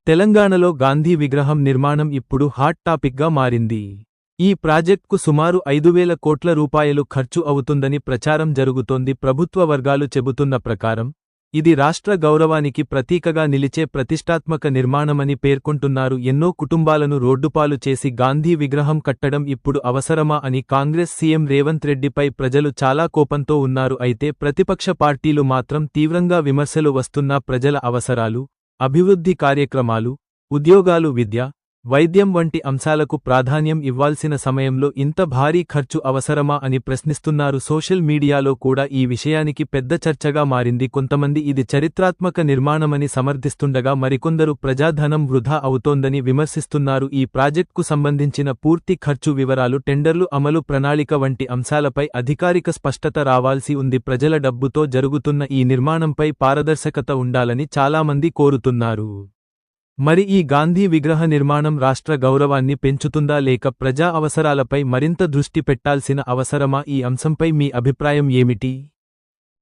తెలంగాణలో గాంధీ విగ్రహం నిర్మాణం ఇప్పుడు హాట్ టాపిక్గా మారింది. ఈ ప్రాజెక్ట్కు సుమారు 5,000 కోట్ల రూపాయలు ఖర్చు అవుతుందని ప్రచారం జరుగుతోంది. ప్రభుత్వ వర్గాలు చెబుతున్న ప్రకారం ఇది రాష్ట్ర గౌరవానికి ప్రతీకగా నిలిచే ప్రతిష్టాత్మక నిర్మాణమని పేర్కొంటున్నారు. ఎన్నో కుటుంబాలను రోడ్డుపాలు చేసి గాంధీ విగ్రహం కట్టడం ఇప్పుడు అవసరమా అని కాంగ్రెస్ సీఎం రేవంత్ రెడ్డిపై ప్రజలు చాలా కోపంతో ఉన్నారు. అయితే ప్రతిపక్ష పార్టీలు మాత్రం తీవ్రంగా విమర్శలు వస్తున్నా ప్రజల అవసరాలు, అభివృద్ధి కార్యక్రమాలు, ఉద్యోగాలు, విద్య, వైద్యం వంటి అంశాలకు ప్రాధాన్యం ఇవ్వాల్సిన సమయంలో ఇంత భారీ ఖర్చు అవసరమా అని ప్రశ్నిస్తున్నారు. సోషల్ మీడియాలో కూడా ఈ విషయానికి పెద్ద చర్చగా మారింది. కొంతమంది ఇది చరిత్రాత్మక నిర్మాణమని సమర్థిస్తుండగా మరికొందరు ప్రజాధనం వృధా అవుతోందని విమర్శిస్తున్నారు. ఈ ప్రాజెక్ట్కు సంబంధించిన పూర్తి ఖర్చు వివరాలు, టెండర్లు, అమలు ప్రణాళిక వంటి అంశాలపై అధికారిక స్పష్టత రావాల్సి ఉంది. ప్రజల డబ్బుతో జరుగుతున్న ఈ నిర్మాణంపై పారదర్శకత ఉండాలని చాలామంది కోరుతున్నారు. మరి ఈ గాంధీ విగ్రహ నిర్మాణం రాష్ట్ర గౌరవాన్ని పెంచుతుందా లేక ప్రజా అవసరాలపై మరింత దృష్టి పెట్టాల్సిన అవసరమా? ఈ అంశంపై మీ అభిప్రాయం ఏమిటి?